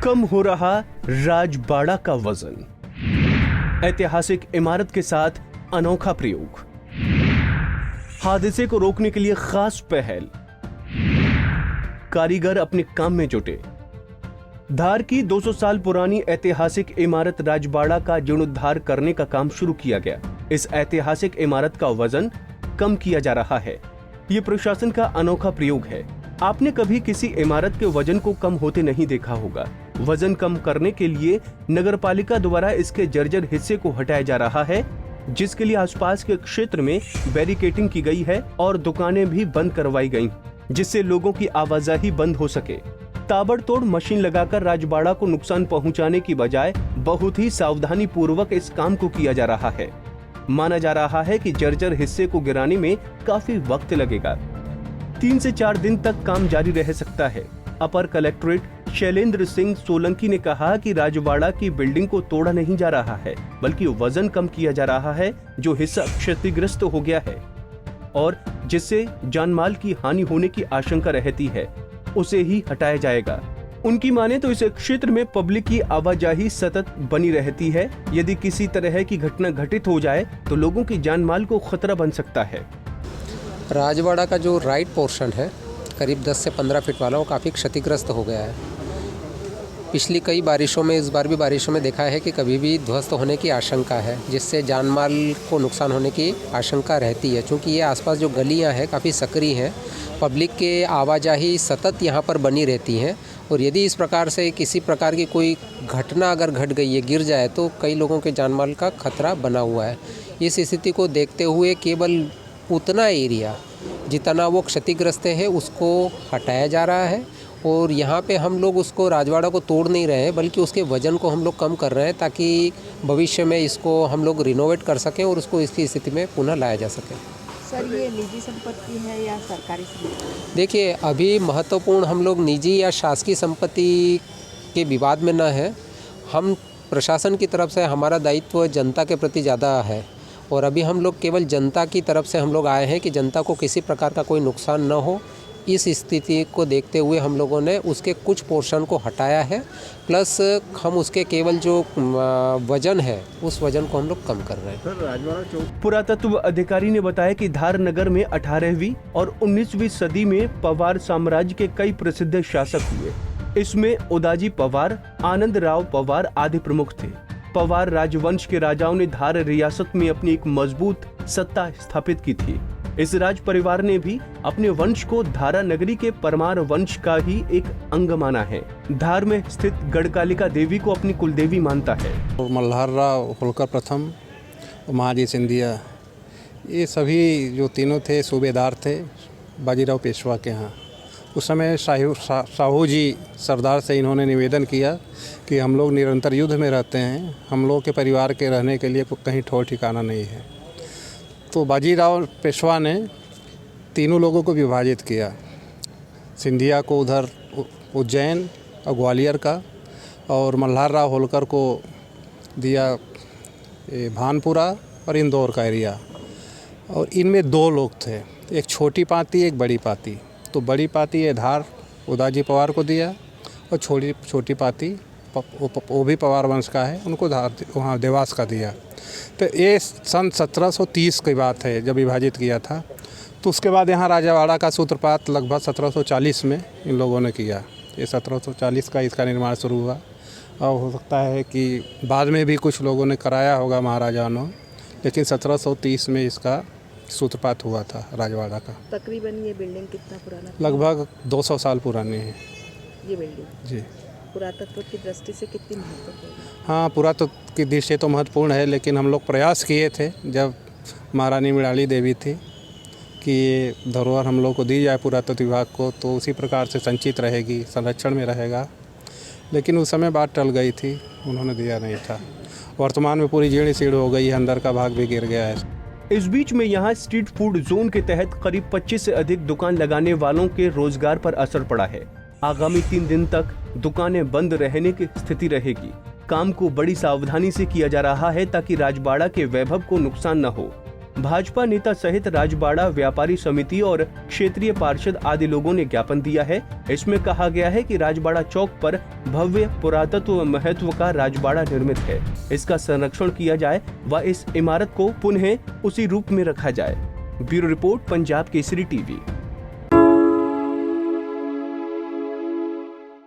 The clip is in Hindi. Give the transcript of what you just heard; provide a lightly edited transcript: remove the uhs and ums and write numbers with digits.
कम हो रहा राजबाड़ा का वजन। ऐतिहासिक इमारत के साथ अनोखा प्रयोग। हादसे को रोकने के लिए खास पहल। कारीगर अपने काम में जुटे। धार की 200 साल पुरानी ऐतिहासिक इमारत राजबाड़ा का जीर्णोद्धार करने का काम शुरू किया गया। इस ऐतिहासिक इमारत का वजन कम किया जा रहा है। ये प्रशासन का अनोखा प्रयोग है। आपने कभी किसी इमारत के वजन को कम होते नहीं देखा होगा। वजन कम करने के लिए नगरपालिका द्वारा इसके जर्जर हिस्से को हटाया जा रहा है, जिसके लिए आसपास के क्षेत्र में बैरिकेडिंग की गई है और दुकानें भी बंद करवाई गईं, जिससे लोगों की आवाजाही बंद हो सके। ताबड़तोड़ मशीन लगाकर राजबाड़ा को नुकसान पहुंचाने की बजाय बहुत ही सावधानी पूर्वक इस काम को किया जा रहा है। माना जा रहा है कि जर्जर हिस्से को गिराने में काफी वक्त लगेगा। 3 से 4 दिन तक काम जारी रह सकता है। अपर कलेक्ट्रेट शैलेंद्र सिंह सोलंकी ने कहा कि राजबाड़ा की बिल्डिंग को तोड़ा नहीं जा रहा है, बल्कि वजन कम किया जा रहा है। जो हिस्सा क्षतिग्रस्त हो गया है और जिससे जानमाल की हानि होने की आशंका रहती है, उसे ही हटाया जाएगा। उनकी माने तो इस क्षेत्र में पब्लिक की आवाजाही सतत बनी रहती है। यदि किसी तरह की घटना घटित हो जाए तो लोगों की जानमाल को खतरा बन सकता है। राजबाड़ा का जो राइट पोर्शन है करीब 10 से 15 फीट वाला, वो काफ़ी क्षतिग्रस्त हो गया है। पिछली कई बारिशों में, इस बार भी बारिशों में देखा है कि कभी भी ध्वस्त होने की आशंका है, जिससे जानमाल को नुकसान होने की आशंका रहती है। क्योंकि ये आसपास जो गलियां हैं काफ़ी सक्रिय हैं, पब्लिक के आवाजाही सतत यहाँ पर बनी रहती हैं और यदि इस प्रकार से किसी प्रकार की कोई घटना अगर घट गई है, गिर जाए, तो कई लोगों के जानमाल का खतरा बना हुआ है। इस स्थिति को देखते हुए केवल उतना एरिया जितना वो क्षतिग्रस्त है उसको हटाया जा रहा है और यहाँ पे हम लोग उसको राजबाड़ा को तोड़ नहीं रहे हैं, बल्कि उसके वजन को हम लोग कम कर रहे हैं ताकि भविष्य में इसको हम लोग रिनोवेट कर सकें और उसको इसकी स्थिति में पुनः लाया जा सके। सर, ये निजी संपत्ति है या सरकारी संपत्ति? देखिए, अभी महत्वपूर्ण हम लोग निजी या शासकीय संपत्ति के विवाद में न है। हम प्रशासन की तरफ से हमारा दायित्व जनता के प्रति ज़्यादा है और अभी हम लोग केवल जनता की तरफ से हम लोग आए हैं कि जनता को किसी प्रकार का कोई नुकसान न हो। इस स्थिति को देखते हुए हम लोगों ने उसके कुछ पोर्शन को हटाया है, प्लस हम उसके केवल जो वजन है उस वजन को हम लोग कम कर रहे हैं। पुरातत्व अधिकारी ने बताया कि धार नगर में 18वीं और 19वीं सदी में पवार साम्राज्य के कई प्रसिद्ध शासक हुए। इसमें उदाजी पवार, आनंद राव पवार आदि प्रमुख थे। पवार राजवंश के राजाओं ने धार रियासत में अपनी एक मजबूत सत्ता स्थापित की थी। इस राज परिवार ने भी अपने वंश को धारा नगरी के परमार वंश का ही एक अंग माना है। धार में स्थित गढ़कालिका देवी को अपनी कुलदेवी मानता है। मल्हार राव होलकर प्रथम, महाजी सिंधिया, ये सभी जो तीनों थे सूबेदार थे बाजीराव पेशवा के यहाँ। उस समय साहू जी सरदार से इन्होंने निवेदन किया कि हम लोग निरंतर युद्ध में रहते हैं, हम लोग के परिवार के रहने के लिए कहीं ठौर ठिकाना नहीं है। तो बाजीराव पेशवा ने तीनों लोगों को विभाजित किया। सिंधिया को उधर उज्जैन और ग्वालियर का, और मल्हार राव होलकर को दिया भानपुरा और इंदौर का एरिया। और इनमें 2 लोग थे, एक छोटी पाती एक बड़ी पाती। तो बड़ी पाती ये धार उदाजी पवार को दिया और छोटी पाती वो भी पवार वंश का है, उनको धार वहाँ देवास का दिया। तो ये सन 1730 की बात है जब विभाजित किया था। तो उसके बाद यहाँ राजवाड़ा का सूत्रपात लगभग 1740 में इन लोगों ने किया। ये 1740 का इसका निर्माण शुरू हुआ और हो सकता है कि बाद में भी कुछ लोगों ने कराया होगा महाराजाओं ने, लेकिन 1730 में इसका सूत्रपात हुआ था राजवाड़ा का। तकरीबन ये बिल्डिंग कितना पुराना? लगभग 200 साल पुरानी है ये बिल्डिंग। जी, पुरातत्व की दृष्टि से कितनी महत्वपूर्ण है? हाँ, पुरातत्व की दृष्टि से तो महत्वपूर्ण है, लेकिन हम लोग प्रयास किए थे जब महारानी मृणाली देवी थी कि ये धरोहर हम लोग को दी जाए पुरातत्व विभाग को, तो उसी प्रकार से संचित रहेगी, संरक्षण में रहेगा। लेकिन उस समय बात टल गई थी, उन्होंने दिया नहीं था। वर्तमान में पूरी जीर्ण सीढ़ हो गई है, अंदर का भाग भी गिर गया है। इस बीच में यहाँ स्ट्रीट फूड जोन के तहत करीब 25 से अधिक दुकान लगाने वालों के रोजगार पर असर पड़ा है। आगामी 3 दिन तक दुकानें बंद रहने की स्थिति रहेगी। काम को बड़ी सावधानी से किया जा रहा है ताकि राजबाड़ा के वैभव को नुकसान न हो। भाजपा नेता सहित राजबाड़ा व्यापारी समिति और क्षेत्रीय पार्षद आदि लोगों ने ज्ञापन दिया है। इसमें कहा गया है कि राजबाड़ा चौक पर भव्य पुरातत्व महत्व का राजबाड़ा निर्मित है। इसका संरक्षण किया जाए व इस इमारत को पुनः उसी रूप में रखा जाए। Bureau report, Punjab Kesari TV.